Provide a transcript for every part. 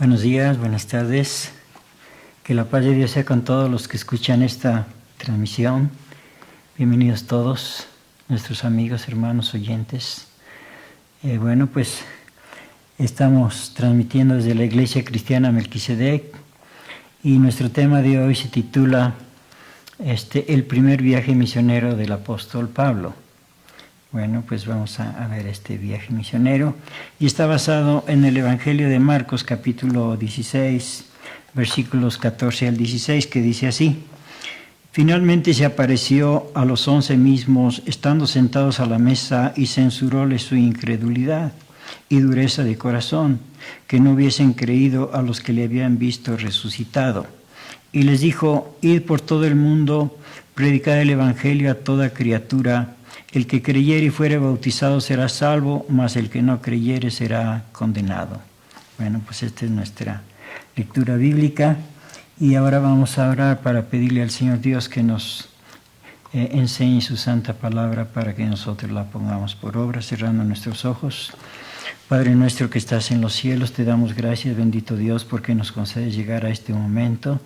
Buenos días, buenas tardes. Que la paz de Dios sea con todos los que escuchan esta transmisión. Bienvenidos todos, nuestros amigos, hermanos, oyentes. Pues estamos transmitiendo desde la Iglesia Cristiana Melquisedec y nuestro tema de hoy se titula El primer viaje misionero del apóstol Pablo. Bueno, pues vamos a ver este viaje misionero y está basado en el Evangelio de Marcos, capítulo 16, versículos 14 al 16, que dice así: Finalmente se apareció a los 11 mismos, estando sentados a la mesa, y censuróles su incredulidad y dureza de corazón, que no hubiesen creído a los que le habían visto resucitado. Y les dijo: Id por todo el mundo, predicad el Evangelio a toda criatura. El que creyere y fuere bautizado será salvo, mas el que no creyere será condenado. Bueno, pues esta es nuestra lectura bíblica. Y ahora vamos a orar para pedirle al Señor Dios que nos enseñe su santa palabra para que nosotros la pongamos por obra, cerrando nuestros ojos. Padre nuestro que estás en los cielos, te damos gracias, bendito Dios, porque nos concedes llegar a este momento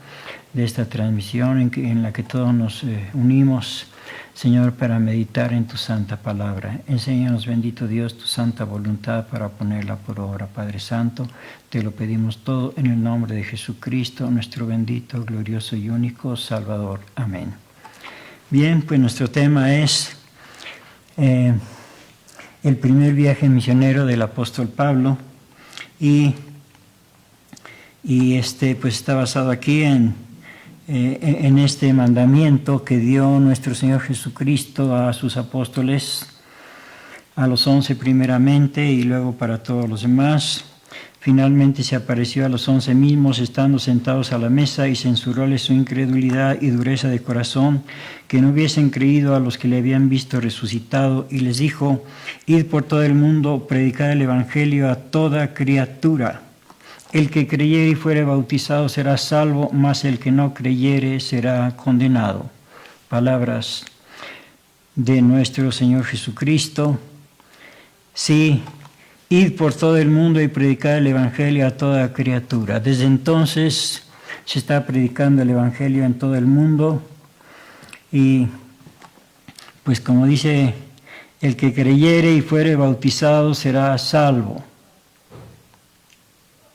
de esta transmisión en la que todos nos unimos, Señor, para meditar en tu santa palabra. Enséñanos, bendito Dios, tu santa voluntad para ponerla por obra, Padre Santo. Te lo pedimos todo en el nombre de Jesucristo, nuestro bendito, glorioso y único Salvador. Amén. Bien, pues nuestro tema es el primer viaje misionero del apóstol Pablo y pues está basado aquí en este mandamiento que dio nuestro Señor Jesucristo a sus apóstoles, a los 11 primeramente y luego para todos los demás. Finalmente se apareció a los 11 mismos, estando sentados a la mesa, y censuróles su incredulidad y dureza de corazón, que no hubiesen creído a los que le habían visto resucitado, y les dijo: Id por todo el mundo, predicad el Evangelio a toda criatura. El que creyere y fuere bautizado será salvo, mas el que no creyere será condenado. Palabras de nuestro Señor Jesucristo. Sí, id por todo el mundo y predicad el Evangelio a toda criatura. Desde entonces se está predicando el Evangelio en todo el mundo y pues como dice, el que creyere y fuere bautizado será salvo,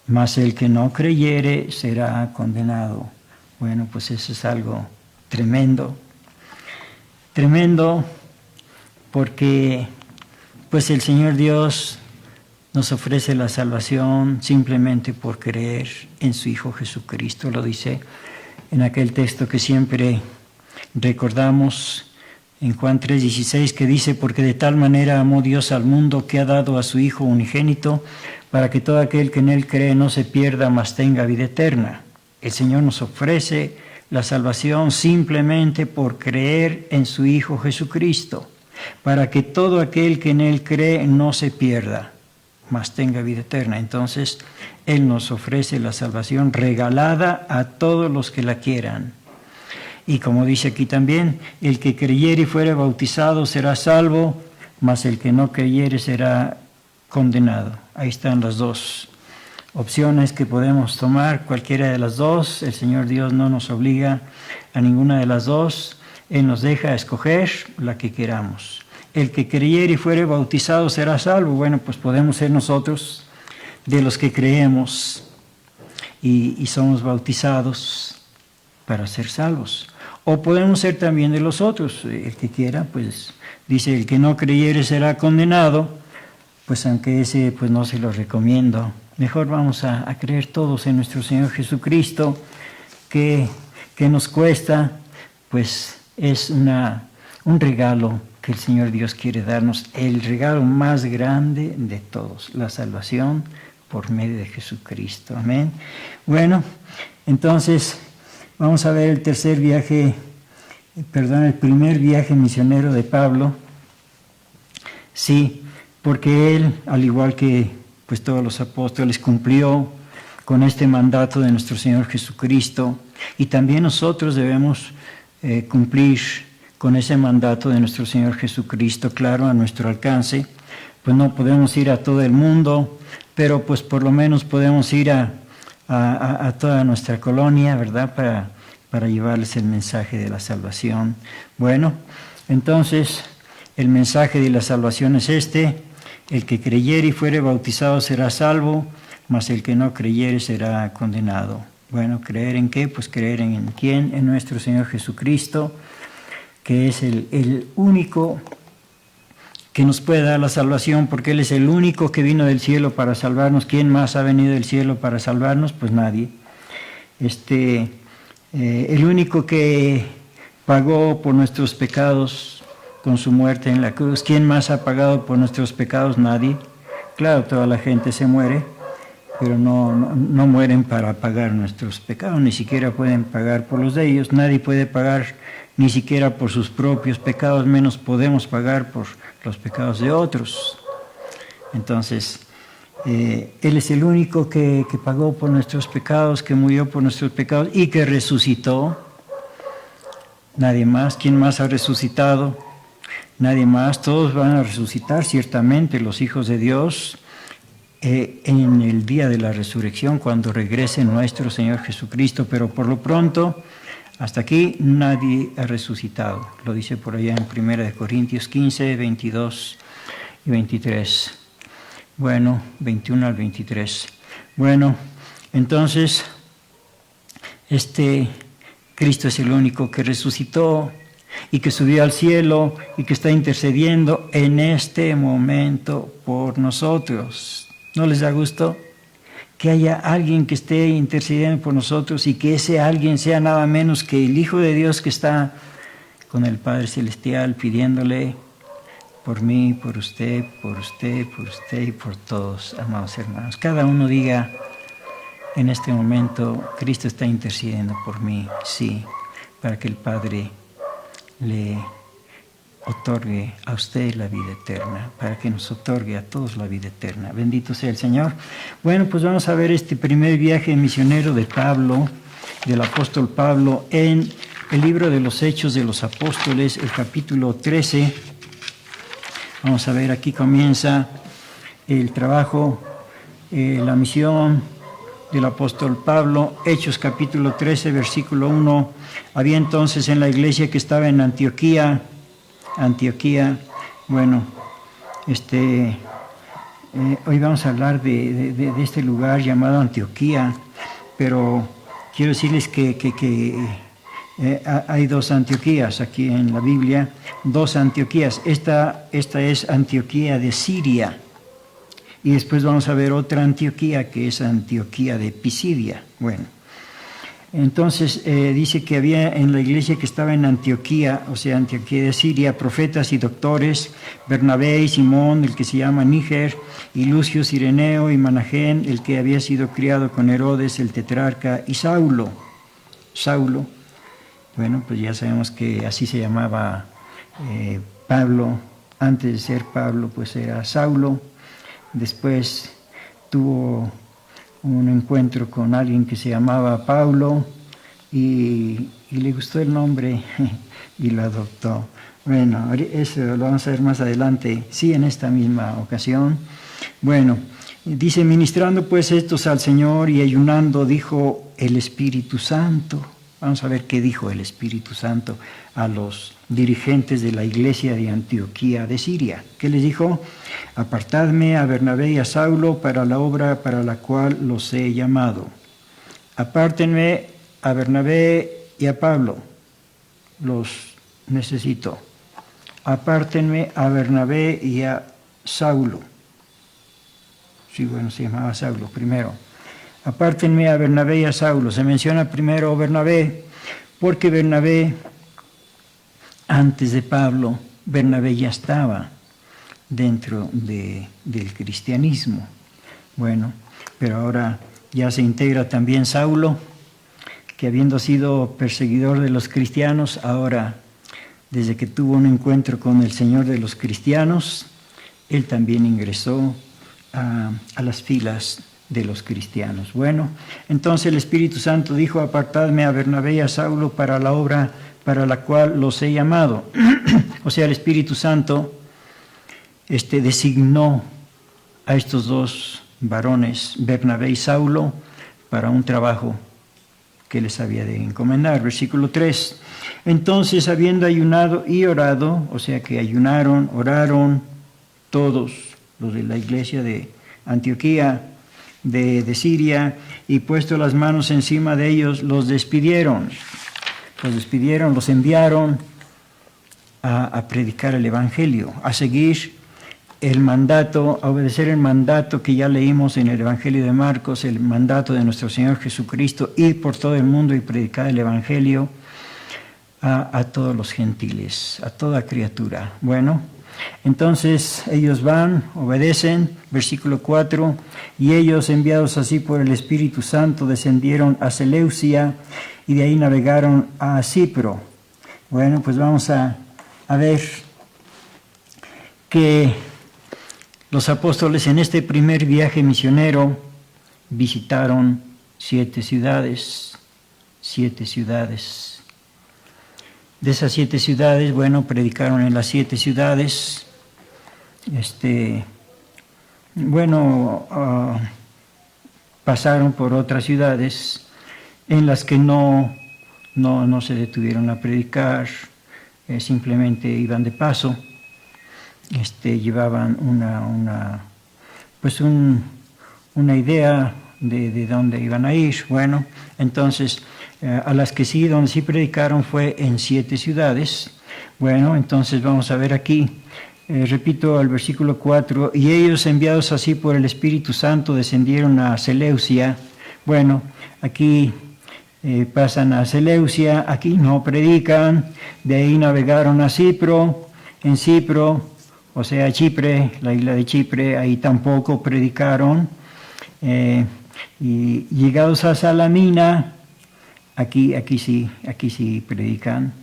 mas el que no creyere será condenado. Bueno, pues eso es algo tremendo. Tremendo porque pues el Señor Dios nos ofrece la salvación simplemente por creer en su Hijo Jesucristo. Lo dice en aquel texto que siempre recordamos en Juan 3:16, que dice: Porque de tal manera amó Dios al mundo que ha dado a su Hijo unigénito, para que todo aquel que en Él cree no se pierda, mas tenga vida eterna. El Señor nos ofrece la salvación simplemente por creer en su Hijo Jesucristo, para que todo aquel que en Él cree no se pierda, mas tenga vida eterna. Entonces, Él nos ofrece la salvación regalada a todos los que la quieran. Y como dice aquí también, el que creyere y fuere bautizado será salvo, mas el que no creyere será condenado. Ahí están las dos opciones que podemos tomar, cualquiera de las dos. El Señor Dios no nos obliga a ninguna de las dos. Él nos deja escoger la que queramos. El que creyere y fuere bautizado será salvo. Bueno, pues podemos ser nosotros de los que creemos y somos bautizados para ser salvos. O podemos ser también de los otros. El que quiera, pues dice: el que no creyere será condenado. Pues aunque ese pues no se lo recomiendo. Mejor vamos a creer todos en nuestro Señor Jesucristo, que nos cuesta, pues es un regalo que el Señor Dios quiere darnos, el regalo más grande de todos, la salvación por medio de Jesucristo. Amén. Bueno, entonces vamos a ver el primer viaje misionero de Pablo. Sí, porque él, al igual que pues todos los apóstoles, cumplió con este mandato de nuestro Señor Jesucristo, y también nosotros debemos cumplir con ese mandato de nuestro Señor Jesucristo, claro, a nuestro alcance. Pues no podemos ir a todo el mundo, pero pues por lo menos podemos ir a a toda nuestra colonia, ¿verdad? Para llevarles el mensaje de la salvación. Bueno, entonces el mensaje de la salvación es este: el que creyere y fuere bautizado será salvo, mas el que no creyere será condenado. Bueno, ¿creer en qué? Pues creer en quién, en nuestro Señor Jesucristo, que es el único que nos puede dar la salvación, porque Él es el único que vino del cielo para salvarnos. ¿Quién más ha venido del cielo para salvarnos? Pues nadie. El único que pagó por nuestros pecados con su muerte en la cruz. ¿Quién más ha pagado por nuestros pecados? Nadie. Claro, toda la gente se muere, pero no mueren para pagar nuestros pecados, ni siquiera pueden pagar por los de ellos. Nadie puede pagar ni siquiera por sus propios pecados, menos podemos pagar por los pecados de otros. Entonces, Él es el único que pagó por nuestros pecados, que murió por nuestros pecados y que resucitó. Nadie más. ¿Quién más ha resucitado? Nadie más. Todos van a resucitar, ciertamente, los hijos de Dios, en el día de la resurrección, cuando regrese nuestro Señor Jesucristo. Pero por lo pronto, hasta aquí nadie ha resucitado. Lo dice por allá en 1 Corintios 15, 22 y 23. Bueno, 21 al 23. Bueno, entonces, Cristo es el único que resucitó y que subió al cielo y que está intercediendo en este momento por nosotros. ¿No les da gusto que haya alguien que esté intercediendo por nosotros y que ese alguien sea nada menos que el Hijo de Dios, que está con el Padre Celestial pidiéndole por mí, por usted, por usted, por usted y por todos, amados hermanos? Cada uno diga en este momento: Cristo está intercediendo por mí, sí, para que el Padre le otorgue a usted la vida eterna, para que nos otorgue a todos la vida eterna. Bendito sea el Señor. Bueno, pues vamos a ver este primer viaje misionero de Pablo, del apóstol Pablo, en el libro de los Hechos de los Apóstoles, el capítulo 13. Vamos a ver, aquí comienza el trabajo, la misión del apóstol Pablo. Hechos capítulo 13, versículo 1. Había entonces en la iglesia que estaba en Antioquía, bueno, hoy vamos a hablar de este lugar llamado Antioquía, pero quiero decirles que hay dos Antioquías aquí en la Biblia, dos Antioquías. Esta es Antioquía de Siria, y después vamos a ver otra Antioquía, que es Antioquía de Pisidia. Bueno, entonces dice que había en la iglesia que estaba en Antioquía, o sea, Antioquía de Siria, profetas y doctores: Bernabé y Simón, el que se llama Níger, y Lucio, Cireneo y Managén, el que había sido criado con Herodes el tetrarca, y Saulo. Bueno, pues ya sabemos que así se llamaba Pablo. Antes de ser Pablo, pues era Saulo. Después tuvo un encuentro con alguien que se llamaba Pablo y le gustó el nombre y lo adoptó. Bueno, eso lo vamos a ver más adelante, sí, en esta misma ocasión. Bueno, dice: ministrando pues estos al Señor y ayunando, dijo el Espíritu Santo. Vamos a ver qué dijo el Espíritu Santo a los dirigentes de la iglesia de Antioquía de Siria. ¿Qué les dijo? Apartadme a Bernabé y a Saulo para la obra para la cual los he llamado. Apártenme a Bernabé y a Pablo, los necesito. Apártenme a Bernabé y a Saulo. Sí, bueno, se llamaba Saulo primero. Apártenme a Bernabé y a Saulo. Se menciona primero Bernabé, porque Bernabé, antes de Pablo, Bernabé ya estaba dentro del cristianismo. Bueno, pero ahora ya se integra también Saulo, que habiendo sido perseguidor de los cristianos, ahora, desde que tuvo un encuentro con el Señor de los cristianos, él también ingresó a las filas de los cristianos. Bueno, entonces el Espíritu Santo dijo: apartadme a Bernabé y a Saulo para la obra para la cual los he llamado. O sea, el Espíritu Santo designó a estos dos varones, Bernabé y Saulo, para un trabajo que les había de encomendar. Versículo 3. Entonces, habiendo ayunado y orado, o sea que ayunaron, oraron todos los de la iglesia de Antioquía, de Siria, y puesto las manos encima de ellos, los despidieron, los enviaron a predicar el Evangelio, a seguir el mandato, a obedecer el mandato que ya leímos en el Evangelio de Marcos, el mandato de nuestro Señor Jesucristo, ir por todo el mundo y predicar el Evangelio a todos los gentiles, a toda criatura. Bueno, entonces ellos van, obedecen, versículo 4, y ellos, enviados así por el Espíritu Santo, descendieron a Seleucia y de ahí navegaron a Cipro. Bueno, pues vamos a ver que los apóstoles en este primer viaje misionero visitaron 7 ciudades. De esas 7 ciudades, bueno, predicaron en las 7 ciudades. Pasaron por otras ciudades en las que no se detuvieron a predicar, simplemente iban de paso. Llevaban una idea de dónde iban a ir. Bueno, entonces a las que sí, donde sí predicaron fue en 7 ciudades. Bueno, entonces vamos a ver aquí, repito el versículo 4, y ellos, enviados así por el Espíritu Santo, descendieron a Seleucia. Bueno, aquí pasan a Seleucia, aquí no predican, de ahí navegaron a Cipro, en Cipro, o sea Chipre, la isla de Chipre, ahí tampoco predicaron, y llegados a Salamina, aquí sí predican.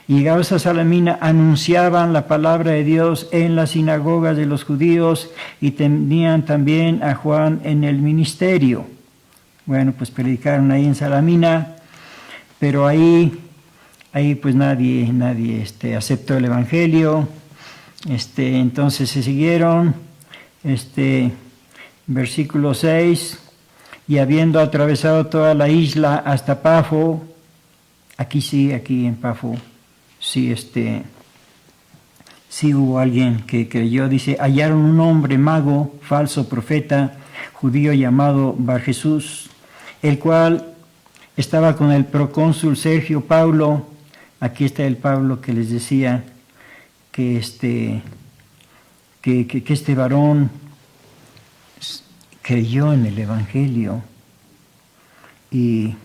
Llegados a Salamina, anunciaban la palabra de Dios en las sinagogas de los judíos y tenían también a Juan en el ministerio. Bueno, pues predicaron ahí en Salamina, pero ahí pues nadie aceptó el evangelio. Entonces se siguieron, versículo 6, y habiendo atravesado toda la isla hasta Pafo, aquí en Pafo, sí hubo alguien que creyó, dice, hallaron un hombre mago, falso profeta, judío llamado Bar Jesús, el cual estaba con el procónsul Sergio Paulo. Aquí está el Pablo que les decía que este varón creyó en el Evangelio y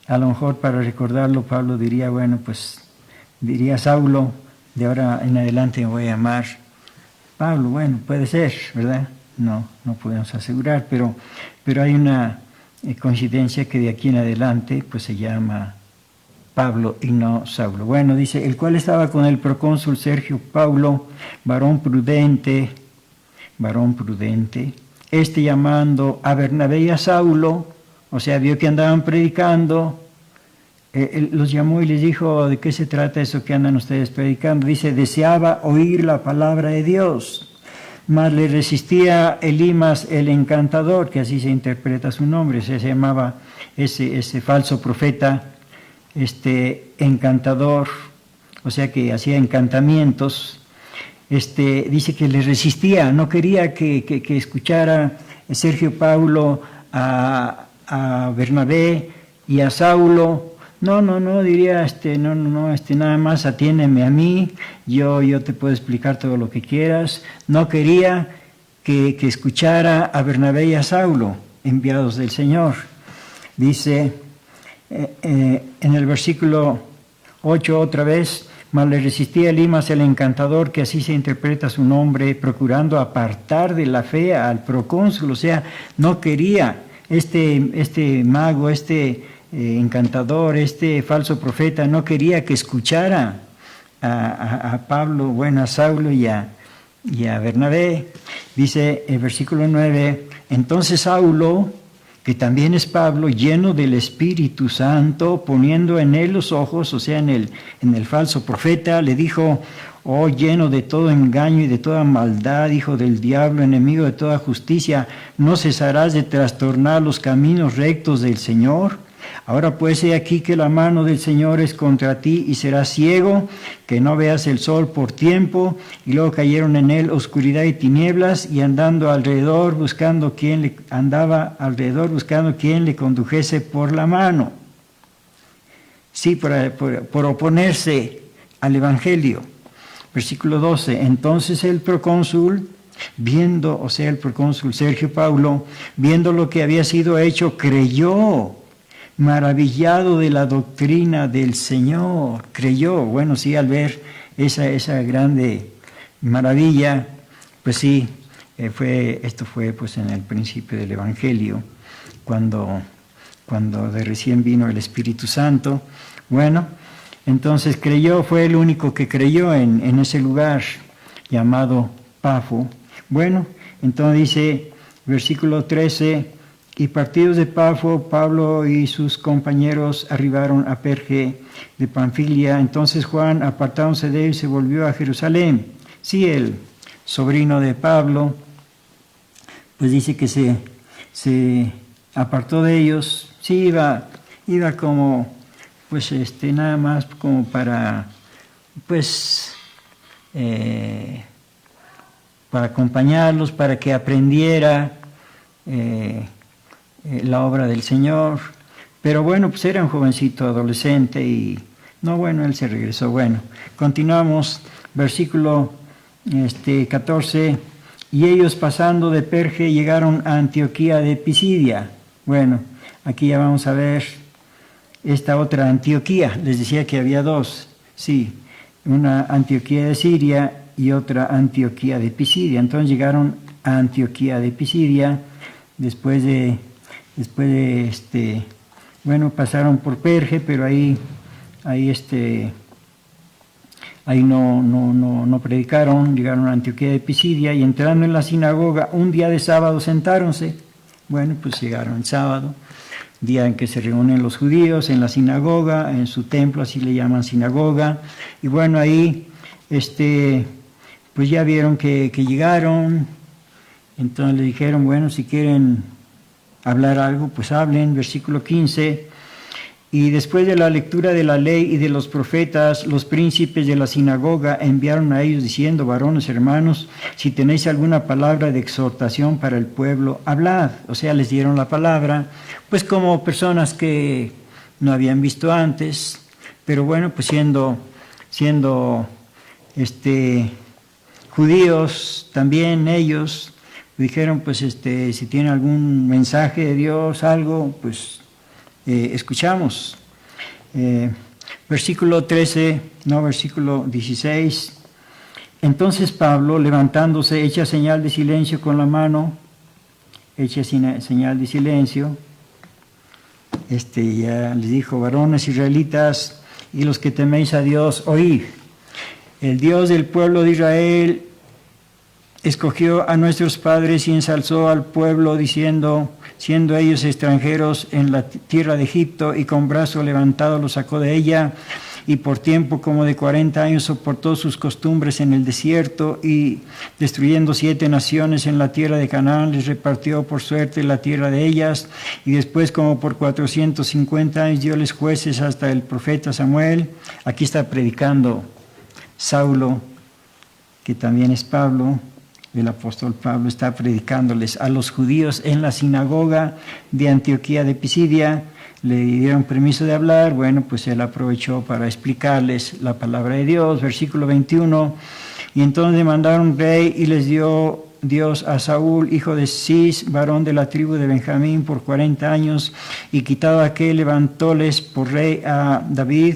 a lo mejor para recordarlo Pablo diría, bueno, pues diría Saulo, de ahora en adelante me voy a llamar Pablo. Bueno, puede ser, ¿verdad? No podemos asegurar, pero hay una coincidencia que de aquí en adelante pues se llama Pablo y no Saulo. Bueno, dice, el cual estaba con el procónsul Sergio Paulo, varón prudente, llamando a Bernabé y a Saulo, o sea, vio que andaban predicando, él los llamó y les dijo, ¿de qué se trata eso que andan ustedes predicando? Dice, deseaba oír la palabra de Dios, mas le resistía Elimas el encantador, que así se interpreta su nombre, se llamaba ese falso profeta, encantador, o sea que hacía encantamientos. Dice que le resistía, no quería que escuchara Sergio Paulo a Bernabé y a Saulo. No, diría, nada más atiéndeme a mí, yo te puedo explicar todo lo que quieras. No quería que escuchara a Bernabé y a Saulo, enviados del Señor. Dice en el versículo 8 otra vez, mas le resistía Elimas el encantador, que así se interpreta su nombre, procurando apartar de la fe al procónsul. O sea, no quería este mago, encantador, falso profeta, no quería que escuchara a Pablo, bueno, a Saulo y a Bernabé. Dice el versículo 9, entonces Saulo, que también es Pablo, lleno del Espíritu Santo, poniendo en él los ojos, o sea, en el falso profeta, le dijo: oh, lleno de todo engaño y de toda maldad, hijo del diablo, enemigo de toda justicia, ¿no cesarás de trastornar los caminos rectos del Señor? Ahora pues he aquí que la mano del Señor es contra ti y serás ciego, que no veas el sol por tiempo. Y luego cayeron en él oscuridad y tinieblas, y andaba alrededor buscando quien le condujese por la mano. Sí, por oponerse al Evangelio. Versículo 12, entonces el procónsul, el procónsul Sergio Paulo, viendo lo que había sido hecho, creyó, maravillado de la doctrina del Señor. Creyó, bueno, sí, al ver esa grande maravilla, pues sí, esto fue pues en el principio del Evangelio, cuando de recién vino el Espíritu Santo. Bueno, entonces creyó, fue el único que creyó en ese lugar llamado Pafo. Bueno, entonces dice, versículo 13, y partidos de Pafo, Pablo y sus compañeros arribaron a Perge de Panfilia. Entonces Juan, apartándose de él, se volvió a Jerusalén. Sí, el sobrino de Pablo, pues dice que se apartó de ellos. Sí, iba como, pues nada más como para, pues, para acompañarlos, para que aprendiera la obra del Señor. Pero bueno, pues era un jovencito adolescente y no, bueno, él se regresó. Bueno, continuamos, versículo 14, y ellos pasando de Perge llegaron a Antioquía de Pisidia. Bueno, aquí ya vamos a ver esta otra Antioquía. Les decía que había dos, sí, una Antioquía de Siria y otra Antioquía de Pisidia. Entonces llegaron a Antioquía de Pisidia después de bueno, pasaron por Perge, pero ahí no predicaron. Llegaron a Antioquía de Pisidia y entrando en la sinagoga un día de sábado sentáronse. Bueno, pues llegaron el sábado, día en que se reúnen los judíos en la sinagoga, en su templo, así le llaman sinagoga. Y bueno, ahí pues ya vieron que llegaron. Entonces le dijeron, bueno, si quieren hablar algo, pues hablen. Versículo 15, y después de la lectura de la ley y de los profetas, los príncipes de la sinagoga enviaron a ellos diciendo: varones hermanos, si tenéis alguna palabra de exhortación para el pueblo, hablad. O sea, les dieron la palabra, pues como personas que no habían visto antes, pero bueno, pues siendo judíos también ellos, dijeron, pues si tiene algún mensaje de Dios, algo, pues escuchamos. Versículo 16. Entonces Pablo, levantándose, echa señal de silencio con la mano, señal de silencio. Ya les dijo: varones israelitas y los que teméis a Dios, oíd. El Dios del pueblo de Israel escogió a nuestros padres y ensalzó al pueblo, diciendo, siendo ellos extranjeros en la tierra de Egipto, y con brazo levantado los sacó de ella, y por tiempo como de 40 años soportó sus costumbres en el desierto, y destruyendo 7 naciones en la tierra de Canaán, les repartió por suerte la tierra de ellas, y después como por 450 años dioles jueces hasta el profeta Samuel. Aquí está predicando Saulo, que también es Pablo. El apóstol Pablo está predicándoles a los judíos en la sinagoga de Antioquía de Pisidia. Le dieron permiso de hablar. Bueno, pues él aprovechó para explicarles la palabra de Dios. Versículo 21. Y entonces demandaron rey, y les dio Dios a Saúl, hijo de Cis, varón de la tribu de Benjamín, por 40 años. Y quitado aquel, levantóles por rey a David,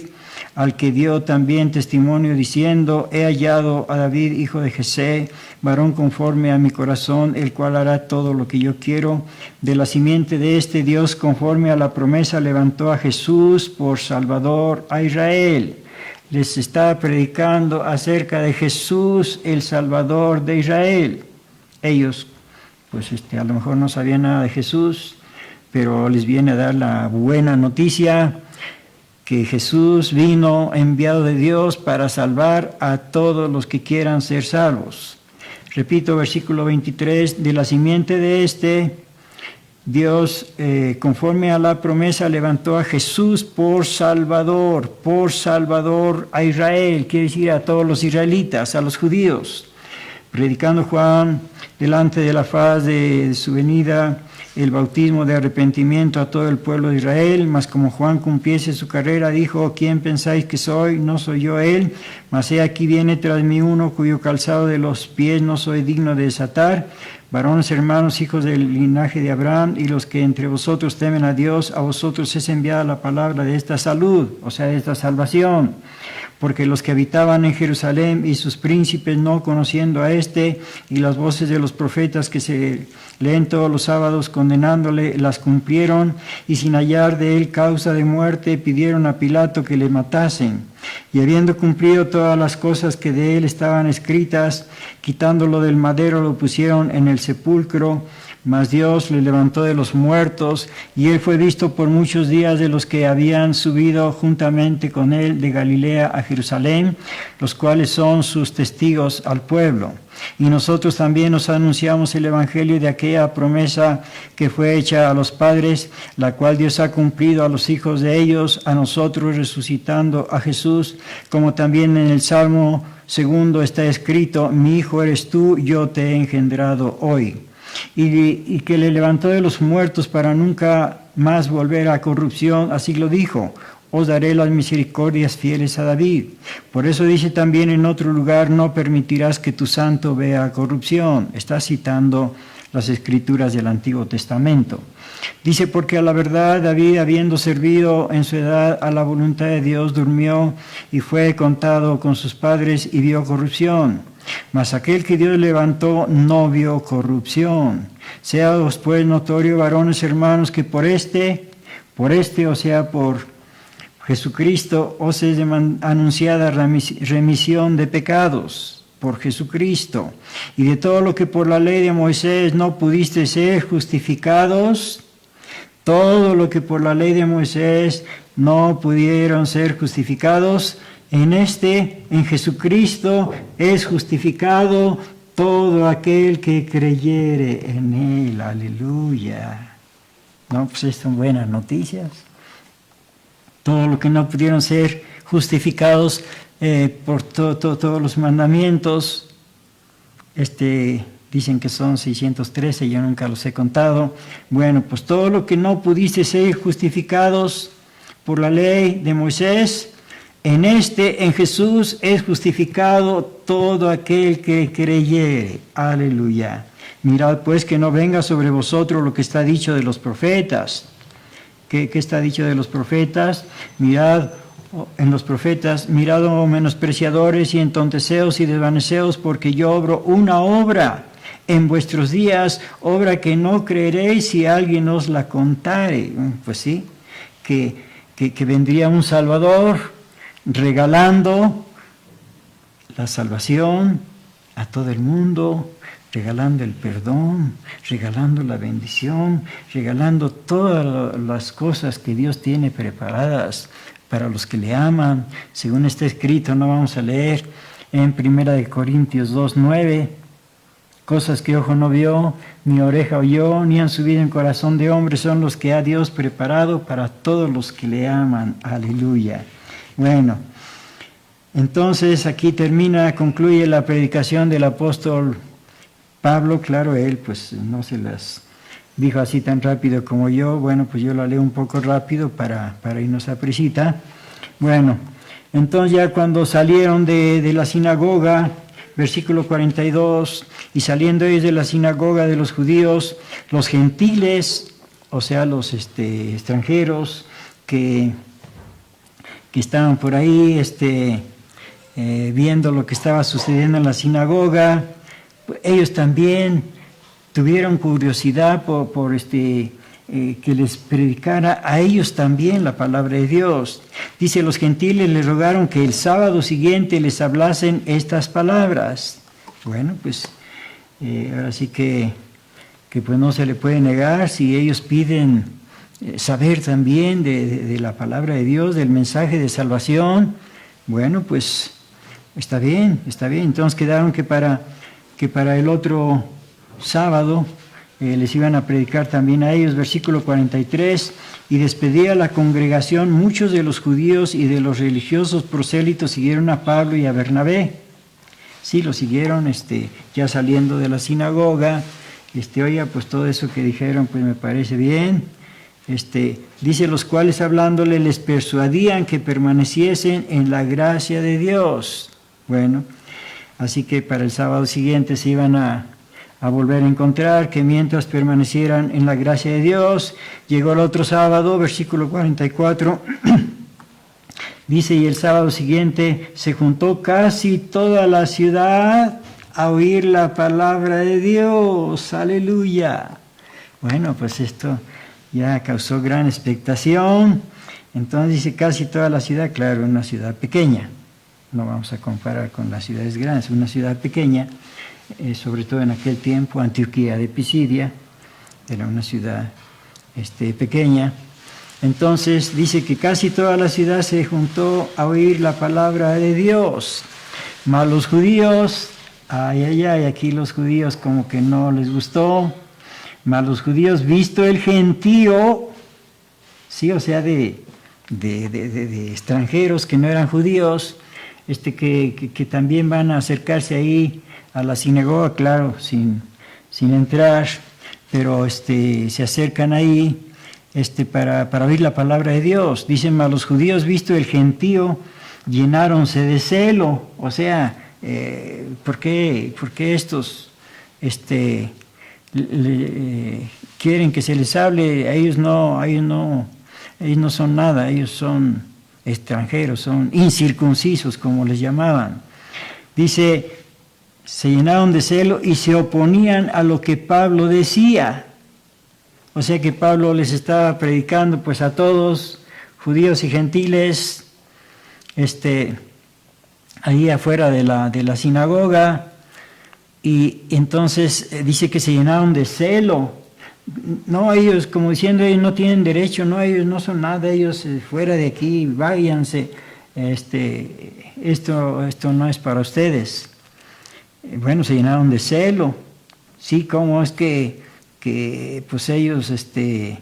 al que dio también testimonio diciendo: he hallado a David, hijo de Jesé, varón conforme a mi corazón, el cual hará todo lo que yo quiero. De la simiente de este Dios, conforme a la promesa, levantó a Jesús por Salvador a Israel. Les está predicando acerca de Jesús, el Salvador de Israel. Ellos, pues a lo mejor no sabían nada de Jesús, pero les viene a dar la buena noticia que Jesús vino enviado de Dios para salvar a todos los que quieran ser salvos. Repito, versículo 23, de la simiente de Dios, conforme a la promesa, levantó a Jesús por Salvador a Israel, quiere decir a todos los israelitas, a los judíos. Predicando Juan delante de la faz de su venida, el bautismo de arrepentimiento a todo el pueblo de Israel, mas como Juan cumpliese su carrera, dijo: ¿Quién pensáis que soy? No soy yo él, mas he aquí viene tras mí uno cuyo calzado de los pies no soy digno de desatar. Varones hermanos, hijos del linaje de Abraham, y los que entre vosotros temen a Dios, a vosotros es enviada la palabra de esta salud, o sea, de esta salvación. Porque los que habitaban en Jerusalén y sus príncipes, no conociendo a y las voces de los profetas que se leen todos los sábados condenándole, las cumplieron, y sin hallar de él causa de muerte, pidieron a Pilato que le matasen. Y habiendo cumplido todas las cosas que de él estaban escritas, quitándolo del madero, lo pusieron en el sepulcro. Mas Dios le levantó de los muertos, y él fue visto por muchos días de los que habían subido juntamente con él de Galilea a Jerusalén, los cuales son sus testigos al pueblo. Y nosotros también nos anunciamos el evangelio de aquella promesa que fue hecha a los padres, la cual Dios ha cumplido a los hijos de ellos, a nosotros resucitando a Jesús, como también en el Salmo 2 está escrito: mi hijo eres tú, yo te he engendrado hoy. Y que le levantó de los muertos para nunca más volver a corrupción, así lo dijo: os daré las misericordias fieles a David. Por eso dice también en otro lugar: no permitirás que tu santo vea corrupción. Está citando las escrituras del Antiguo Testamento. Dice: porque a la verdad David, habiendo servido en su edad a la voluntad de Dios, durmió y fue contado con sus padres y vio corrupción. Mas aquel que Dios levantó no vio corrupción. Seaos pues notorio, varones hermanos, que por este, o sea, por Jesucristo, os es anunciada remisión de pecados, por Jesucristo. Y de todo lo que por la ley de Moisés no pudiste ser justificados, todo lo que por la ley de Moisés no pudieron ser justificados, en Jesucristo es justificado todo aquel que creyere en Él. Aleluya. No, pues estas son buenas noticias. Todo lo que no pudieron ser justificados por todos los mandamientos, dicen que son 613, yo nunca los he contado. Bueno, pues todo lo que no pudiste ser justificados por la ley de Moisés, en Jesús es justificado todo aquel que creyere. Aleluya. Mirad pues que no venga sobre vosotros lo que está dicho de los profetas. ¿Qué está dicho de los profetas? Mirad en los profetas: mirad, oh menospreciadores y entonteceos y desvaneceos, porque yo obro una obra en vuestros días, obra que no creeréis si alguien os la contare. Pues sí, que vendría un Salvador regalando la salvación a todo el mundo, regalando el perdón, regalando la bendición, regalando todas las cosas que Dios tiene preparadas para los que le aman. Según está escrito, no vamos a leer en 1 Corintios 2:9, cosas que ojo no vio, ni oreja oyó, ni han subido en corazón de hombre, son los que ha Dios preparado para todos los que le aman. Aleluya. Bueno, entonces aquí concluye la predicación del apóstol Pablo. Claro, él pues no se las dijo así tan rápido como yo. Bueno, pues yo la leo un poco rápido para irnos a prisita. Bueno, entonces ya cuando salieron de la sinagoga, versículo 42, y saliendo ellos de la sinagoga de los judíos, los gentiles, o sea, los extranjeros que estaban por ahí viendo lo que estaba sucediendo en la sinagoga, ellos también tuvieron curiosidad por que les predicara a ellos también la palabra de Dios. Dice: los gentiles le rogaron que el sábado siguiente les hablasen estas palabras. Bueno, pues ahora sí que que pues no se le puede negar si ellos piden saber también de la palabra de Dios, del mensaje de salvación. Bueno, pues está bien. Entonces quedaron que para el otro sábado les iban a predicar también a ellos. Versículo 43, y despedía a la congregación, muchos de los judíos y de los religiosos prosélitos siguieron a Pablo y a Bernabé. Sí, lo siguieron ya saliendo de la sinagoga. Oiga, pues todo eso que dijeron, pues me parece bien. Dice, los cuales hablándole les persuadían que permaneciesen en la gracia de Dios. Bueno, así que para el sábado siguiente se iban a volver a encontrar, que mientras permanecieran en la gracia de Dios. Llegó el otro sábado, versículo 44, dice, y el sábado siguiente se juntó casi toda la ciudad a oír la palabra de Dios. ¡Aleluya! Bueno, pues esto ya causó gran expectación. Entonces dice casi toda la ciudad, claro, una ciudad pequeña. No vamos a comparar con las ciudades grandes, una ciudad pequeña, sobre todo en aquel tiempo, Antioquía de Pisidia, era una ciudad pequeña. Entonces dice que casi toda la ciudad se juntó a oír la palabra de Dios. Mas los judíos, aquí los judíos como que no les gustó. Mas los judíos, visto el gentío, sí, o sea, de extranjeros que no eran judíos, que también van a acercarse ahí a la sinagoga, claro, sin entrar, pero se acercan ahí para oír la palabra de Dios. Dicen, mas los judíos, visto el gentío, llenáronse de celo. O sea, ¿por qué estos quieren que se les hable? Ellos no son nada, ellos son extranjeros, son incircuncisos, como les llamaban. Dice, se llenaron de celo y se oponían a lo que Pablo decía. O sea que Pablo les estaba predicando pues a todos, judíos y gentiles, ahí afuera de la sinagoga, y entonces dice que se llenaron de celo. No, ellos, como diciendo, ellos no tienen derecho, no, ellos no son nada, ellos fuera de aquí, váyanse, esto no es para ustedes. Bueno, se llenaron de celo. Sí, cómo es que pues ellos están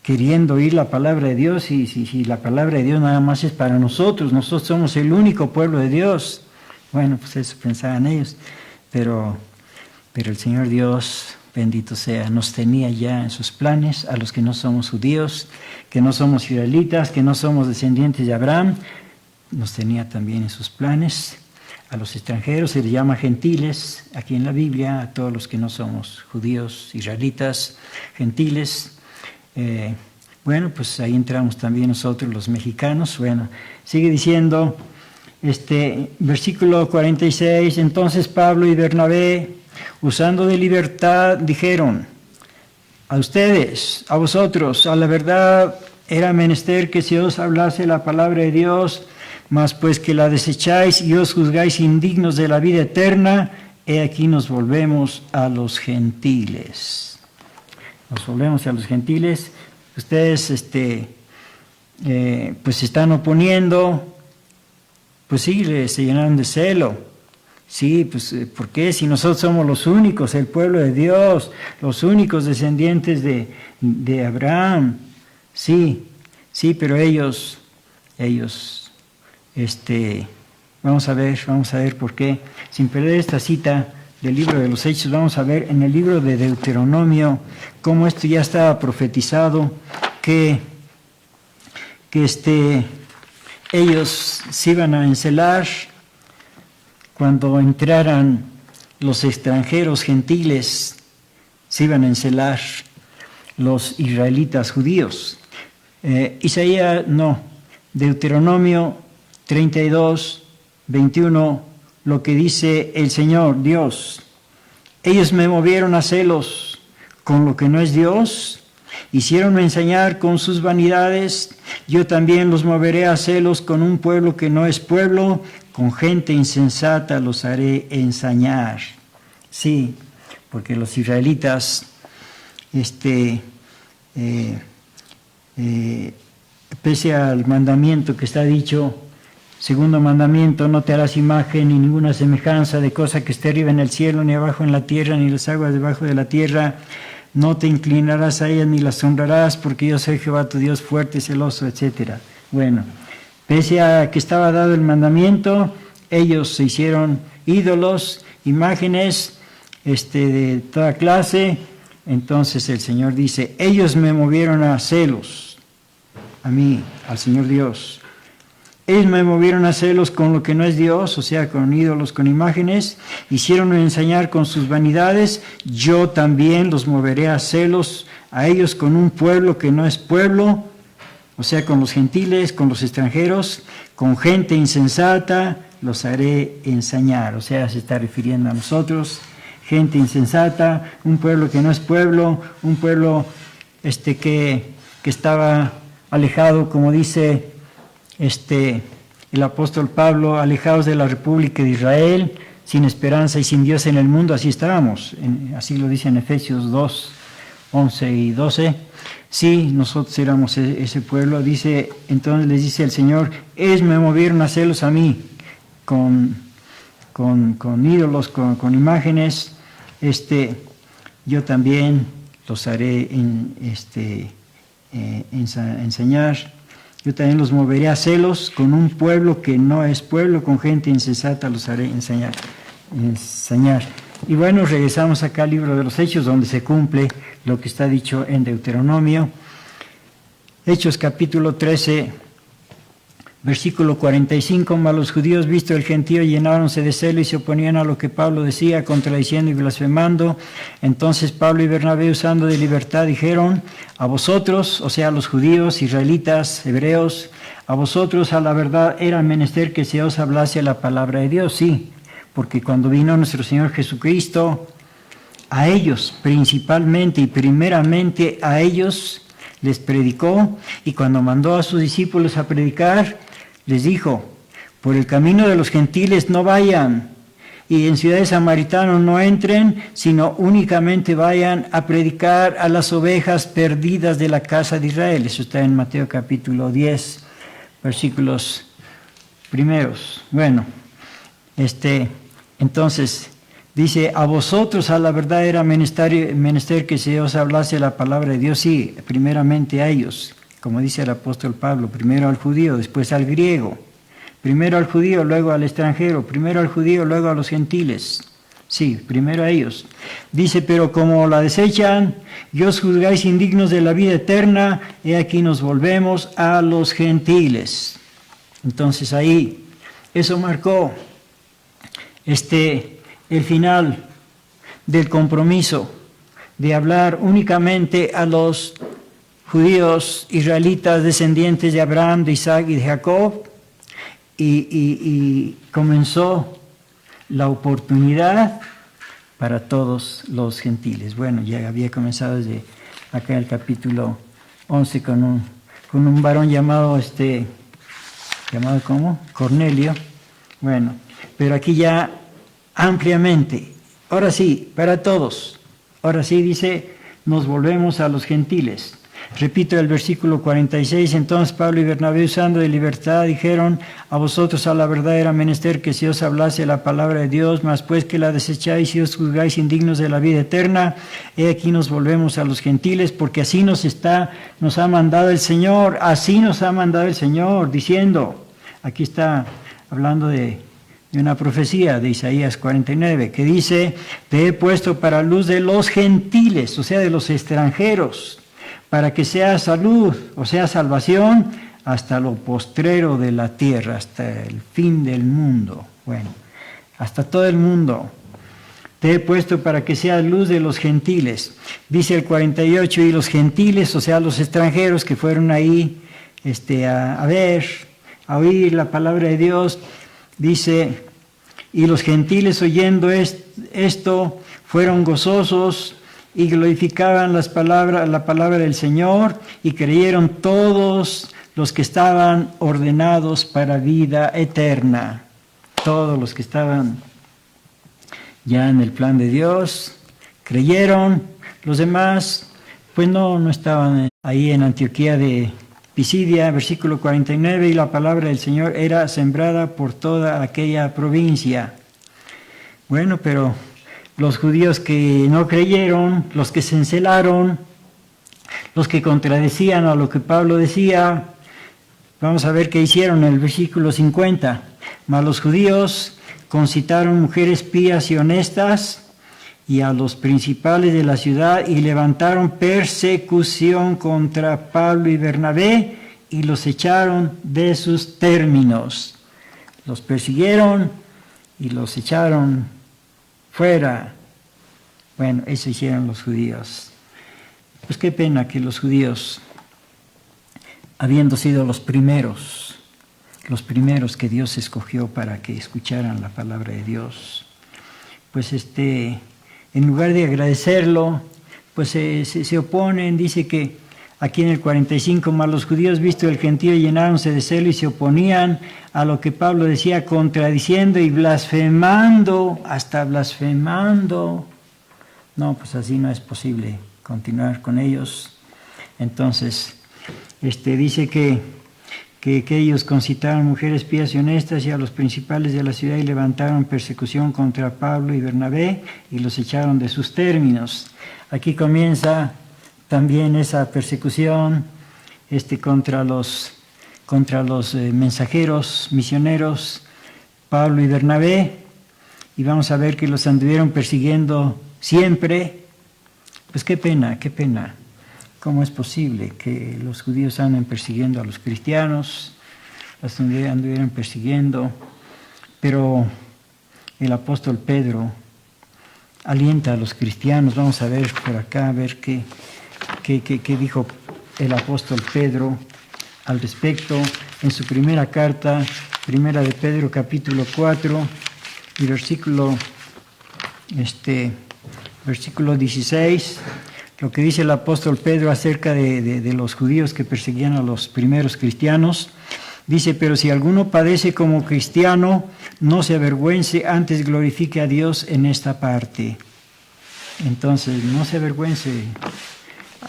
queriendo oír la palabra de Dios, y si la palabra de Dios nada más es para nosotros somos el único pueblo de Dios. Bueno, pues eso pensaban ellos, pero el Señor Dios, bendito sea, nos tenía ya en sus planes a los que no somos judíos, que no somos israelitas, que no somos descendientes de Abraham, nos tenía también en sus planes. A los extranjeros se les llama gentiles, aquí en la Biblia, a todos los que no somos judíos, israelitas, gentiles. Bueno, pues ahí entramos también nosotros los mexicanos. Bueno, sigue diciendo, versículo 46, entonces Pablo y Bernabé, usando de libertad, dijeron, a ustedes, a vosotros, a la verdad era menester que se os hablase la palabra de Dios, mas pues que la desecháis y os juzgáis indignos de la vida eterna, he aquí nos volvemos a los gentiles. Nos volvemos a los gentiles. Ustedes pues se están oponiendo, pues sí, se llenaron de celo. Sí, pues ¿por qué? Si nosotros somos los únicos, el pueblo de Dios, los únicos descendientes de Abraham. Sí, pero ellos vamos a ver por qué. Sin perder esta cita del libro de los Hechos, vamos a ver en el libro de Deuteronomio cómo esto ya estaba profetizado, que ellos se iban a encelar cuando entraran los extranjeros gentiles, se iban a encelar los israelitas judíos. Deuteronomio 32, 21, lo que dice el Señor Dios. Ellos me movieron a celos con lo que no es Dios, hicieronme ensañar con sus vanidades, yo también los moveré a celos con un pueblo que no es pueblo, con gente insensata los haré ensañar. Sí, porque los israelitas, pese al mandamiento que está dicho, segundo mandamiento, no te harás imagen ni ninguna semejanza de cosa que esté arriba en el cielo, ni abajo en la tierra, ni las aguas debajo de la tierra, no te inclinarás a ellas ni las honrarás, porque yo soy Jehová tu Dios fuerte, celoso, etc. Bueno, pese a que estaba dado el mandamiento, ellos se hicieron ídolos, imágenes de toda clase. Entonces el Señor dice, ellos me movieron a celos, a mí, al Señor Dios. Ellos me movieron a celos con lo que no es Dios, o sea, con ídolos, con imágenes. Hicieron ensañar con sus vanidades. Yo también los moveré a celos a ellos con un pueblo que no es pueblo, o sea, con los gentiles, con los extranjeros, con gente insensata, los haré ensañar. O sea, se está refiriendo a nosotros, gente insensata, un pueblo que no es pueblo, un pueblo que estaba alejado, como dice el apóstol Pablo, alejados de la República de Israel, sin esperanza y sin Dios en el mundo. Así estábamos, así lo dice en Efesios 2, 11 y 12. Sí, nosotros éramos ese pueblo. Dice, entonces les dice el Señor, ellos me movieron a celos a mí, con ídolos, con imágenes. Yo también los haré enseñar. Yo también los moveré a celos con un pueblo que no es pueblo, con gente insensata los haré enseñar. Y bueno, regresamos acá al libro de los Hechos, donde se cumple lo que está dicho en Deuteronomio. Hechos capítulo 13, versículo 45, mas los judíos, visto el gentío, llenáronse de celo y se oponían a lo que Pablo decía, contradiciendo y blasfemando. Entonces Pablo y Bernabé, usando de libertad, dijeron, a vosotros, o sea, a los judíos, israelitas, hebreos, a vosotros a la verdad era menester que se os hablase la palabra de Dios. Sí, porque cuando vino nuestro Señor Jesucristo, a ellos principalmente y primeramente a ellos les predicó, y cuando mandó a sus discípulos a predicar, les dijo, por el camino de los gentiles no vayan, y en ciudades samaritanas no entren, sino únicamente vayan a predicar a las ovejas perdidas de la casa de Israel. Eso está en Mateo capítulo 10, versículos primeros. Bueno, entonces dice, a vosotros a la verdad era menester que se os hablase la palabra de Dios. Sí, primeramente a ellos, como dice el apóstol Pablo, primero al judío, después al griego, primero al judío, luego al extranjero, primero al judío, luego a los gentiles. Sí, primero a ellos. Dice, pero como la desechan y os juzgáis indignos de la vida eterna, he aquí nos volvemos a los gentiles. Entonces ahí, eso marcó el final del compromiso de hablar únicamente a los judíos israelitas descendientes de Abraham, de Isaac y de Jacob, y comenzó la oportunidad para todos los gentiles. Bueno, ya había comenzado desde acá el capítulo 11 con un varón llamado ¿cómo? Cornelio. Bueno, pero aquí ya ampliamente, ahora sí, para todos. Ahora sí dice, nos volvemos a los gentiles. Repito el versículo 46, entonces Pablo y Bernabé, usando de libertad, dijeron, a vosotros a la verdad era menester que se os hablase la palabra de Dios, mas pues que la desecháis y os juzgáis indignos de la vida eterna, he aquí nos volvemos a los gentiles, porque así nos ha mandado el Señor, así nos ha mandado el Señor, diciendo, aquí está hablando de una profecía de Isaías 49, que dice, te he puesto para luz de los gentiles, o sea, de los extranjeros, para que sea salud, o sea, salvación, hasta lo postrero de la tierra, hasta el fin del mundo. Bueno, hasta todo el mundo. Te he puesto para que sea luz de los gentiles. Dice el 48, y los gentiles, o sea, los extranjeros que fueron ahí a ver, a oír la palabra de Dios, dice, y los gentiles oyendo esto fueron gozosos y glorificaban la palabra del Señor, y creyeron todos los que estaban ordenados para vida eterna. Todos los que estaban ya en el plan de Dios creyeron. Los demás, pues no estaban ahí en Antioquía de Pisidia, versículo 49, y la palabra del Señor era sembrada por toda aquella provincia. Bueno, pero los judíos que no creyeron, los que se encelaron, los que contradecían a lo que Pablo decía, vamos a ver qué hicieron en el versículo 50. Mas los judíos concitaron mujeres pías y honestas y a los principales de la ciudad y levantaron persecución contra Pablo y Bernabé y los echaron de sus términos. Los persiguieron y los echaron fuera. Bueno, eso hicieron los judíos. Pues qué pena que los judíos, habiendo sido los primeros que Dios escogió para que escucharan la palabra de Dios, pues en lugar de agradecerlo, pues se oponen. Dice que aquí en el 45, más los judíos, visto el gentío, llenáronse de celo y se oponían a lo que Pablo decía, contradiciendo y blasfemando, hasta blasfemando. No, pues así no es posible continuar con ellos. Entonces, dice que ellos concitaron mujeres pías y honestas y a los principales de la ciudad y levantaron persecución contra Pablo y Bernabé y los echaron de sus términos. Aquí comienza también esa persecución contra los mensajeros, misioneros, Pablo y Bernabé, y vamos a ver que los anduvieron persiguiendo siempre. Pues qué pena. ¿Cómo es posible que los judíos anden persiguiendo a los cristianos? Los anduvieran persiguiendo. Pero el apóstol Pedro alienta a los cristianos. Vamos a ver por acá, a ver qué dijo el apóstol Pedro al respecto en su primera carta, primera de Pedro, capítulo 4, y versículo 16. Lo que dice el apóstol Pedro acerca de los judíos que perseguían a los primeros cristianos. Dice, pero si alguno padece como cristiano, no se avergüence, antes glorifique a Dios en esta parte. Entonces, no se avergüence,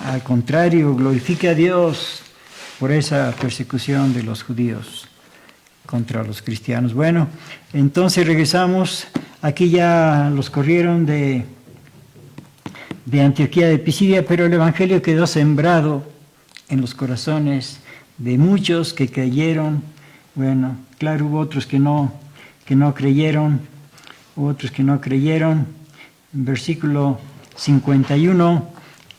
al contrario, glorifique a Dios por esa persecución de los judíos contra los cristianos. Bueno, entonces regresamos. Aquí ya los corrieron de Antioquía de Pisidia, pero el Evangelio quedó sembrado en los corazones de muchos que creyeron. Bueno, claro, hubo otros que no creyeron, Versículo 51,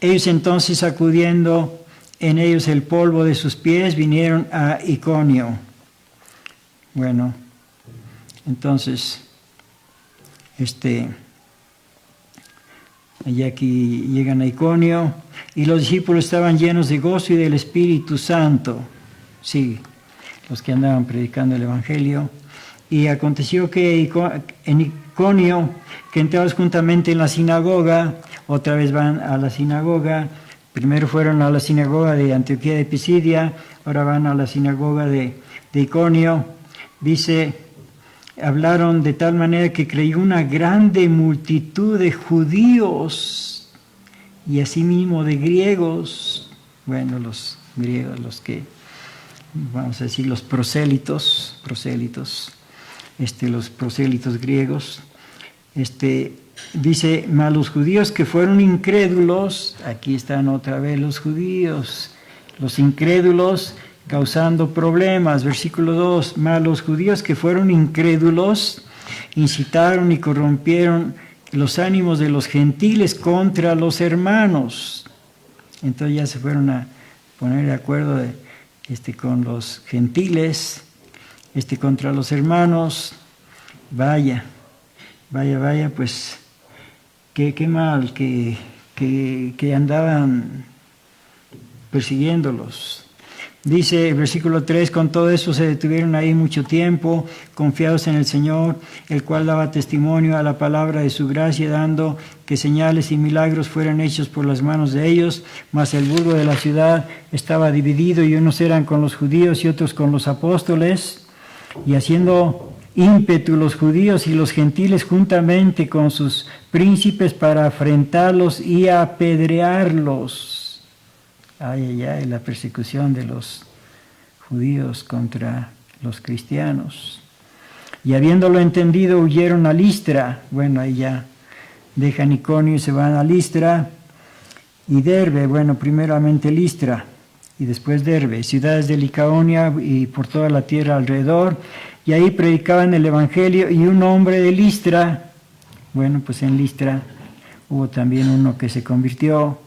ellos entonces, sacudiendo en ellos el polvo de sus pies, vinieron a Iconio. Bueno, entonces, allá aquí llegan a Iconio, y los discípulos estaban llenos de gozo y del Espíritu Santo. Sí, los que andaban predicando el Evangelio. Y aconteció que en Iconio, que entrados juntamente en la sinagoga, otra vez van a la sinagoga. Primero fueron a la sinagoga de Antioquía de Pisidia, ahora van a la sinagoga de Iconio. Dice, hablaron de tal manera que creyó una grande multitud de judíos y asimismo de griegos. Bueno, los griegos, los que, vamos a decir, los prosélitos, los prosélitos griegos. Dice, mas los judíos que fueron incrédulos, aquí están otra vez los judíos, los incrédulos causando problemas. Versículo 2, mas los judíos que fueron incrédulos incitaron y corrompieron los ánimos de los gentiles contra los hermanos. Entonces ya se fueron a poner de acuerdo con los gentiles, contra los hermanos. Vaya, pues qué mal que andaban persiguiéndolos. Dice el versículo 3, con todo eso se detuvieron ahí mucho tiempo, confiados en el Señor, el cual daba testimonio a la palabra de su gracia, dando que señales y milagros fueran hechos por las manos de ellos. Mas el burgo de la ciudad estaba dividido, y unos eran con los judíos y otros con los apóstoles. Y haciendo ímpetu los judíos y los gentiles juntamente con sus príncipes para afrentarlos y apedrearlos. Ay, ay, ay, la persecución de los judíos contra los cristianos. Y habiéndolo entendido, huyeron a Listra. Bueno, ahí ya dejan Iconio y se van a Listra y Derbe. Bueno, primeramente Listra y después Derbe, ciudades de Licaonia y por toda la tierra alrededor. Y ahí predicaban el Evangelio, y un hombre de Listra, bueno, pues en Listra hubo también uno que se convirtió,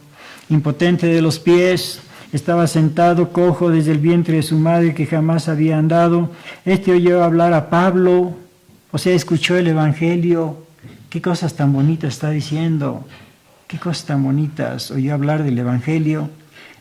impotente de los pies, estaba sentado cojo desde el vientre de su madre, que jamás había andado. Este oyó hablar a Pablo, o sea, escuchó el Evangelio. Qué cosas tan bonitas está diciendo, qué cosas tan bonitas. Oyó hablar del Evangelio.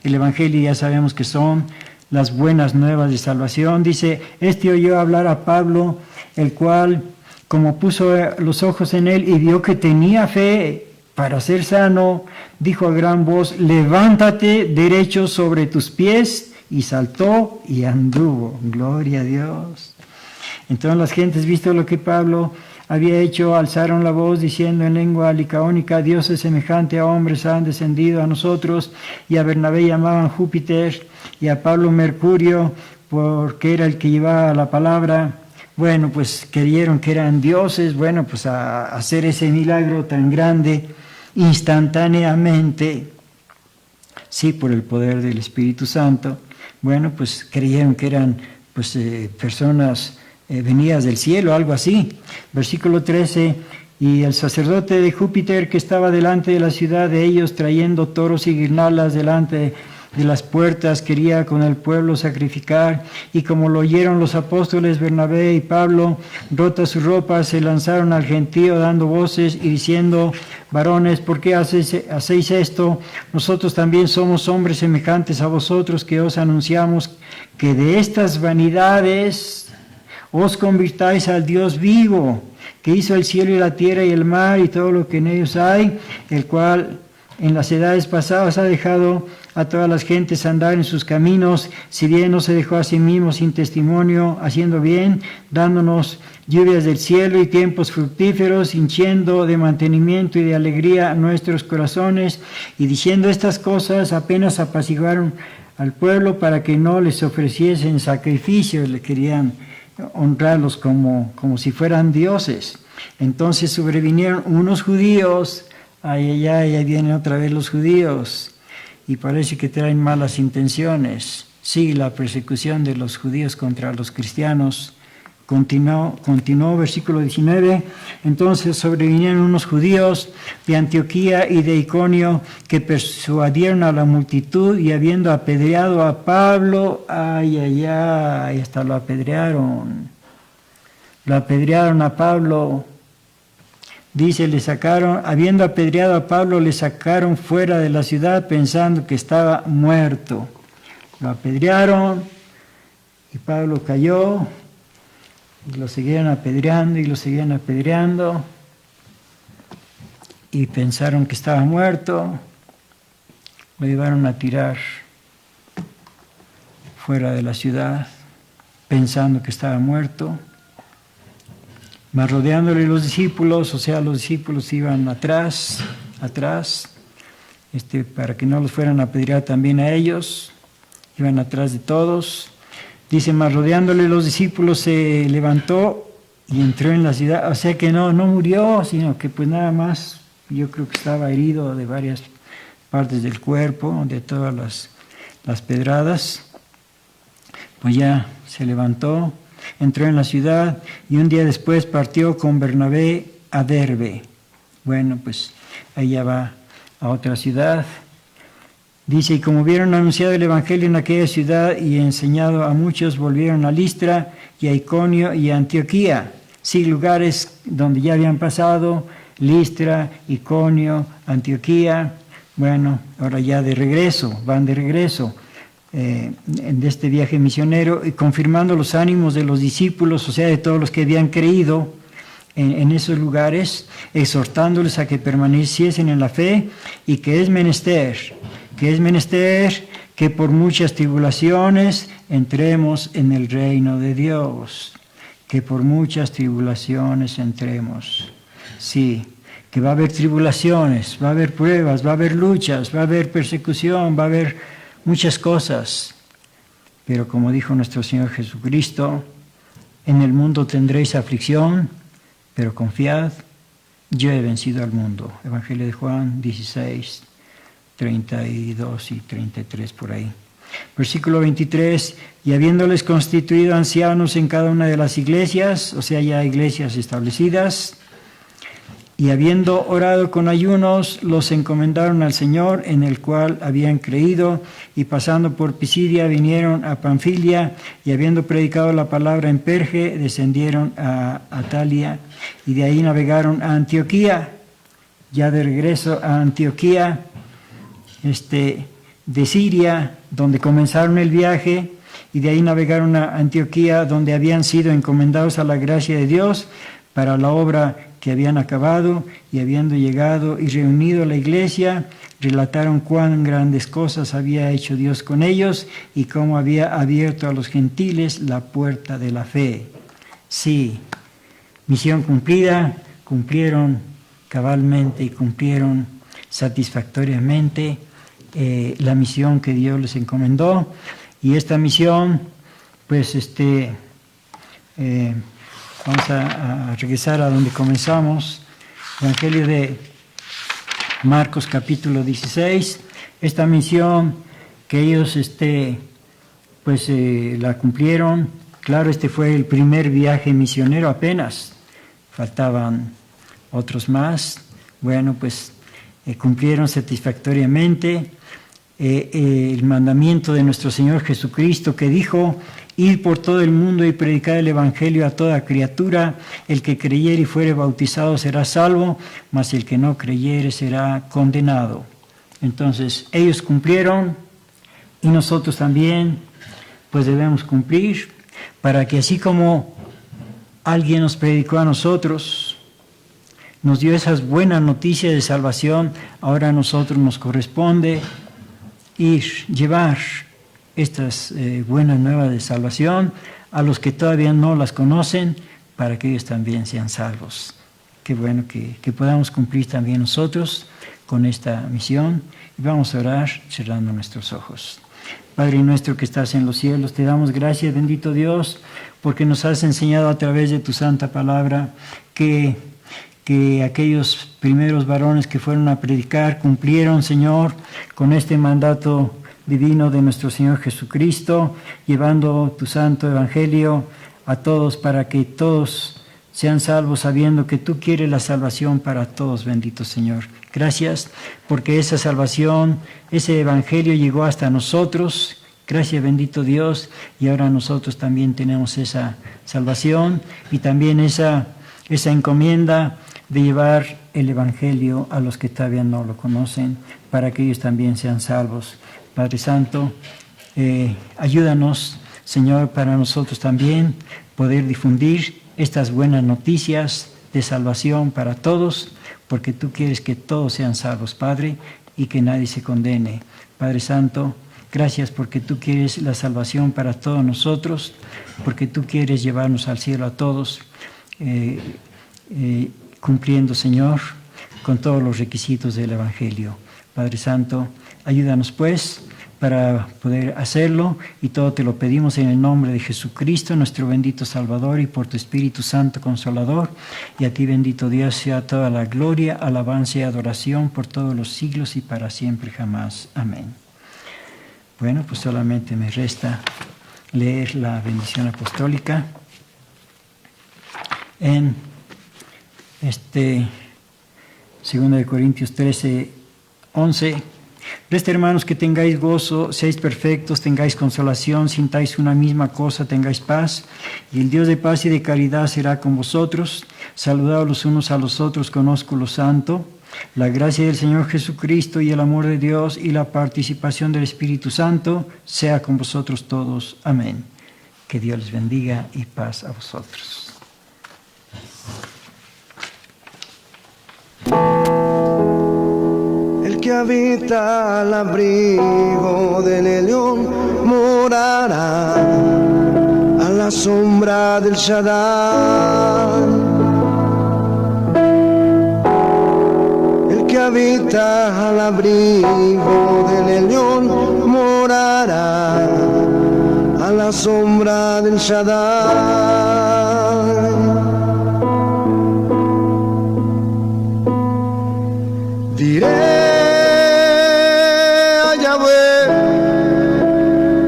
El Evangelio ya sabemos que son las buenas nuevas de salvación. Dice, este oyó hablar a Pablo, el cual, como puso los ojos en él y vio que tenía fe para ser sano, dijo a gran voz, levántate derecho sobre tus pies, y saltó y anduvo. Gloria a Dios. Entonces las gentes, visto lo que Pablo había hecho, alzaron la voz diciendo en lengua licaónica, dioses semejante a hombres han descendido a nosotros. Y a Bernabé llamaban Júpiter y a Pablo Mercurio, porque era el que llevaba la palabra. Bueno, pues creyeron que eran dioses. Bueno, pues a hacer ese milagro tan grande instantáneamente, sí, por el poder del Espíritu Santo. Bueno, pues creyeron que eran pues personas venidas del cielo, algo así. Versículo 13, y el sacerdote de Júpiter que estaba delante de la ciudad de ellos, trayendo toros y guirnaldas delante de las puertas, quería con el pueblo sacrificar, y como lo oyeron los apóstoles Bernabé y Pablo, rotas sus ropas, se lanzaron al gentío dando voces y diciendo, varones, ¿por qué hacéis esto? Nosotros también somos hombres semejantes a vosotros, que os anunciamos que de estas vanidades os convirtáis al Dios vivo, que hizo el cielo y la tierra y el mar y todo lo que en ellos hay, el cual en las edades pasadas ha dejado a todas las gentes andar en sus caminos, si bien no se dejó a sí mismo sin testimonio, haciendo bien, dándonos lluvias del cielo y tiempos fructíferos, hinchiendo de mantenimiento y de alegría nuestros corazones, y diciendo estas cosas apenas apaciguaron al pueblo para que no les ofreciesen sacrificios. Le querían honrarlos como si fueran dioses. Entonces sobrevinieron unos judíos, ahí vienen otra vez los judíos, y parece que traen malas intenciones. Sí, la persecución de los judíos contra los cristianos continuó, versículo 19. Entonces sobrevinieron unos judíos de Antioquía y de Iconio, que persuadieron a la multitud, y habiendo apedreado a Pablo, hasta lo apedrearon a Pablo. Dice, habiendo apedreado a Pablo, le sacaron fuera de la ciudad pensando que estaba muerto. Lo apedrearon y Pablo cayó, y lo seguían apedreando y pensaron que estaba muerto. Lo llevaron a tirar fuera de la ciudad pensando que estaba muerto. Mas rodeándole los discípulos, o sea, los discípulos iban atrás, para que no los fueran a apedrear también a ellos, iban atrás de todos. Dice, mas rodeándole los discípulos se levantó y entró en la ciudad. O sea que no murió, sino que pues nada más, yo creo que estaba herido de varias partes del cuerpo, de todas las pedradas. Pues ya se levantó, entró en la ciudad, y un día después partió con Bernabé a Derbe. Bueno, pues ella va a otra ciudad. Dice, y como vieron anunciado el Evangelio en aquella ciudad y enseñado a muchos, volvieron a Listra y a Iconio y a Antioquía. Sí, lugares donde ya habían pasado, Listra, Iconio, Antioquía. Bueno, ahora ya van de regreso de este viaje misionero, y confirmando los ánimos de los discípulos, o sea, de todos los que habían creído en esos lugares, exhortándoles a que permaneciesen en la fe, y que es menester que por muchas tribulaciones entremos en el reino de Dios. que por muchas tribulaciones entremos. Sí, que va a haber tribulaciones, va a haber pruebas, va a haber luchas, va a haber persecución, va a haber muchas cosas. Pero como dijo nuestro Señor Jesucristo, en el mundo tendréis aflicción, pero confiad, yo he vencido al mundo. Evangelio de Juan 16, 32 y 33 por ahí. Versículo 23, y habiéndoles constituido ancianos en cada una de las iglesias, o sea, ya iglesias establecidas, y habiendo orado con ayunos, los encomendaron al Señor, en el cual habían creído, y pasando por Pisidia vinieron a Panfilia, y habiendo predicado la palabra en Perge, descendieron a Atalia, y de ahí navegaron a Antioquía. Ya de regreso a Antioquía, de Siria, donde comenzaron el viaje, y de ahí navegaron a Antioquía, donde habían sido encomendados a la gracia de Dios para la obra que habían acabado, y habiendo llegado y reunido a la iglesia, relataron cuán grandes cosas había hecho Dios con ellos y cómo había abierto a los gentiles la puerta de la fe. Sí, misión cumplida, cumplieron cabalmente y cumplieron satisfactoriamente la misión que Dios les encomendó. Y esta misión, pues vamos a regresar a donde comenzamos, Evangelio de Marcos capítulo 16. Esta misión que ellos la cumplieron. Claro, este fue el primer viaje misionero apenas, faltaban otros más. Bueno, pues cumplieron satisfactoriamente el mandamiento de nuestro Señor Jesucristo, que dijo: id por todo el mundo y predicad el Evangelio a toda criatura. El que creyere y fuere bautizado será salvo, mas el que no creyere será condenado. Entonces, ellos cumplieron y nosotros también, pues debemos cumplir, para que así como alguien nos predicó a nosotros, nos dio esas buenas noticias de salvación, ahora a nosotros nos corresponde ir, llevar estas buenas nuevas de salvación a los que todavía no las conocen, para que ellos también sean salvos. Qué bueno que podamos cumplir también nosotros con esta misión. Y vamos a orar cerrando nuestros ojos. Padre nuestro que estás en los cielos, te damos gracias, bendito Dios, porque nos has enseñado a través de tu santa palabra que aquellos primeros varones que fueron a predicar cumplieron, Señor, con este mandato divino de nuestro Señor Jesucristo, llevando tu santo evangelio a todos para que todos sean salvos, sabiendo que tú quieres la salvación para todos, bendito Señor. Gracias porque esa salvación, ese evangelio llegó hasta nosotros. Gracias, bendito Dios, y ahora nosotros también tenemos esa salvación y también esa encomienda de llevar el evangelio a los que todavía no lo conocen, para que ellos también sean salvos. Padre Santo, ayúdanos, Señor, para nosotros también poder difundir estas buenas noticias de salvación para todos, porque tú quieres que todos sean salvos, Padre, y que nadie se condene. Padre Santo, gracias porque tú quieres la salvación para todos nosotros, porque tú quieres llevarnos al cielo a todos, cumpliendo, Señor, con todos los requisitos del Evangelio. Padre Santo, ayúdanos pues para poder hacerlo, y todo te lo pedimos en el nombre de Jesucristo, nuestro bendito Salvador, y por tu Espíritu Santo Consolador. Y a ti, bendito Dios, sea toda la gloria, alabanza y adoración por todos los siglos y para siempre jamás. Amén. Bueno, pues solamente me resta leer la bendición apostólica en 2 Corintios 13, 11. Resta, hermanos, que tengáis gozo, seáis perfectos, tengáis consolación, sintáis una misma cosa, tengáis paz, y el Dios de paz y de caridad será con vosotros. Saludaos los unos a los otros con ósculo santo. La gracia del Señor Jesucristo y el amor de Dios y la participación del Espíritu Santo sea con vosotros todos. Amén. Que Dios les bendiga y paz a vosotros. El que habita al abrigo del león morará la sombra del Shaddai. El que habita al abrigo del león morará a la sombra del Shaddai. Diré a Yahweh,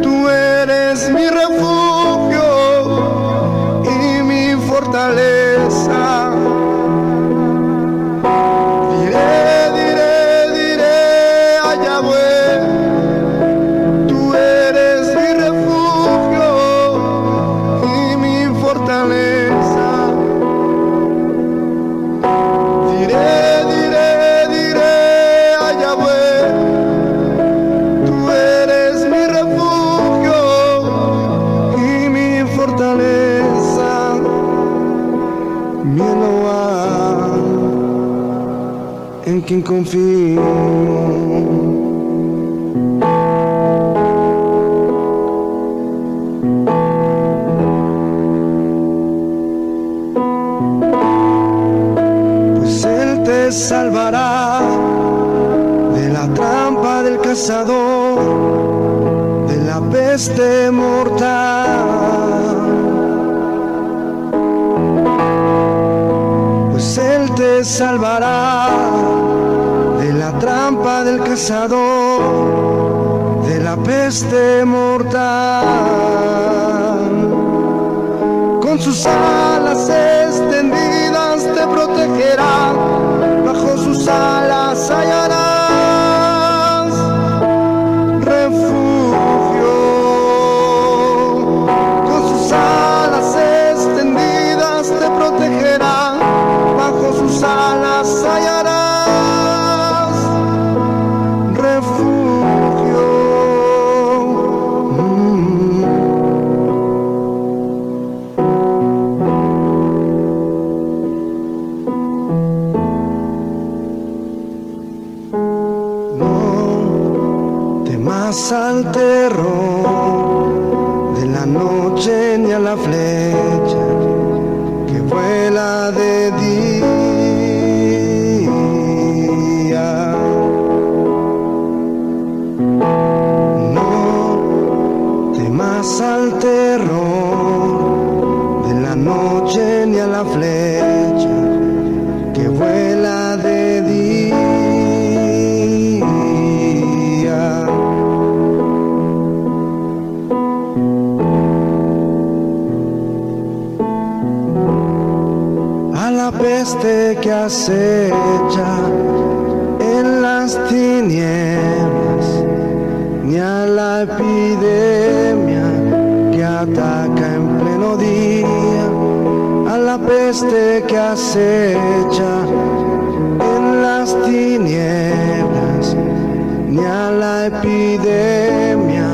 tú eres mi refugio y mi fortaleza. Diré a Yahweh, tú eres mi refugio y mi fortaleza. Diré a Yahweh, tú eres mi refugio y mi fortaleza. Mi Eloah, en quien confío. Pues Él te salvará de la trampa del cazador, de la peste mortal. Pues Él te salvará de la trampa del cazador, de la peste mortal. Con sus alas extendidas te protegerá, bajo sus alas hallarás refugio. Con sus alas extendidas te protegerá, bajo sus alas hallarás refugio. No temas al terror de la noche ni a la flecha que vuela de día. No temas al terror de la noche ni a la flecha que vuela de día. A la peste que acecha en las tinieblas, ni a la epidemia que ataca en pleno día. A la peste que acecha en las tinieblas, ni a la epidemia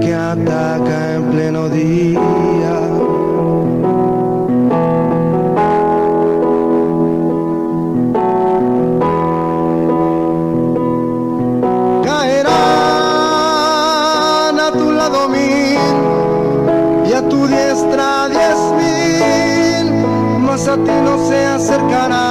que ataca en pleno día. Caerán a tu lado 1000 y a tu diestra 10.000, mas a ti no se acercarán.